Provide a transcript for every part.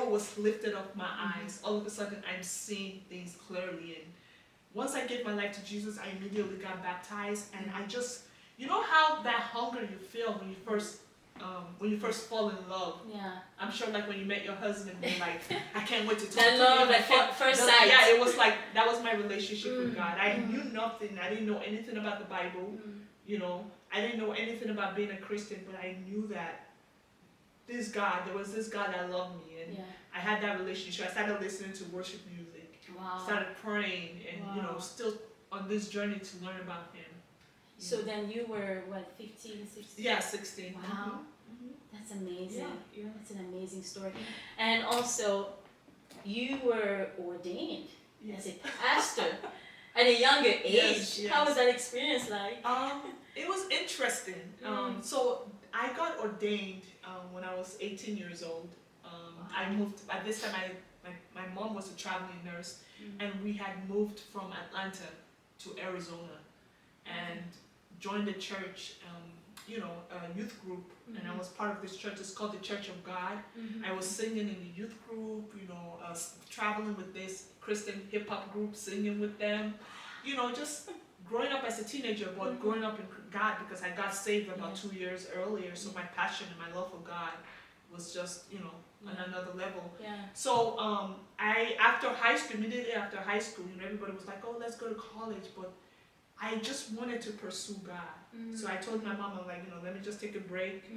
was lifted off my eyes. All of a sudden, I'm seeing things clearly. And once I gave my life to Jesus, I immediately got baptized, and I just, you know how that hunger you feel when you first fall in love. Yeah. I'm sure, like when you met your husband, you're like, I can't wait to talk That to love him. at first sight. Yeah, it was like that was my relationship with God. I knew nothing. I didn't know anything about the Bible. You know, I didn't know anything about being a Christian, but I knew that there was this God that loved me, and I had that relationship. I started listening to worship music. Wow. Started praying, and you know, still on this journey to learn about Him. So then you were, what, 15, 16? Yeah, 16. Wow. That's amazing. Yeah. That's an amazing story. And also, you were ordained as a pastor at a younger age. How was that experience like? It was interesting. So I got ordained when I was 18 years old. I moved, at this time my mom was a traveling nurse, and we had moved from Atlanta to Arizona and joined the church, you know, a youth group, and I was part of this church. It's called the Church of God. I was singing in the youth group, you know, traveling with this Christian hip-hop group, singing with them, you know, just growing up as a teenager, but growing up in God, because I got saved about 2 years earlier, so my passion and my love for God was just, you know, on another level. So after high school, immediately after high school, you know, everybody was like, oh, let's go to college, but I just wanted to pursue God. So I told my mom, I'm like, you know, let me just take a break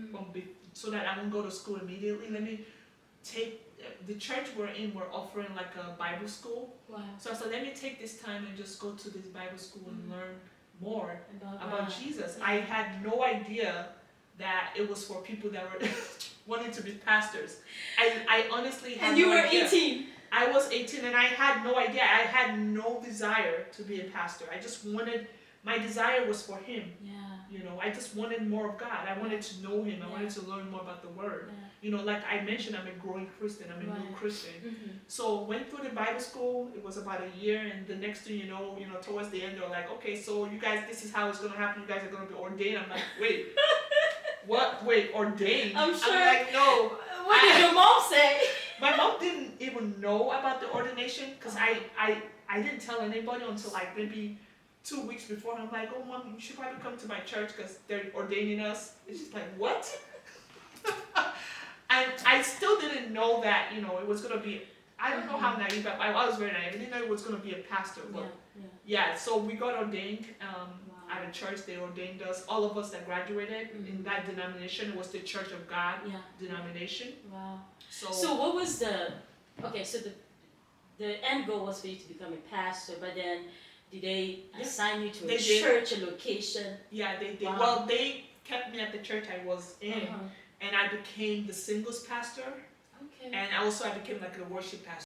so that I won't go to school immediately. Let me take, the church we're in, we're offering like a Bible school. So I said, let me take this time and just go to this Bible school and learn more about Jesus. I had no idea that it was for people that were wanting to be pastors. I honestly had no idea. And you were 18. I was 18 and I had no idea. I had no desire to be a pastor. I just wanted, my desire was for Him. You know, I just wanted more of God. I wanted to know Him. I wanted to learn more about the Word. You know, like I mentioned, I'm a growing Christian. I'm a new Christian. So went through the Bible school. It was about a year, and the next thing you know, towards the end, they're like, okay, so you guys, this is how it's going to happen. You guys are going to be ordained. I'm like, wait, what? Wait, ordained? I'm sure. I'm like, no. What did your mom say? My mom didn't even know about the ordination, because I didn't tell anybody until like maybe 2 weeks before. I'm like, oh mom, you should probably come to my church because they're ordaining us. And she's like, what? And I still didn't know that, you know, it was going to be, I don't know how naive, I was very naive. I didn't know it was going to be a pastor. But so we got ordained at a church. They ordained us, all of us that graduated in that denomination. It was the Church of God denomination. So what was the end goal was for you to become a pastor, but then did they assign you to a church, a location? Yeah, they did. Well, they kept me at the church I was in, and I became the singles pastor, and also I became like a worship pastor.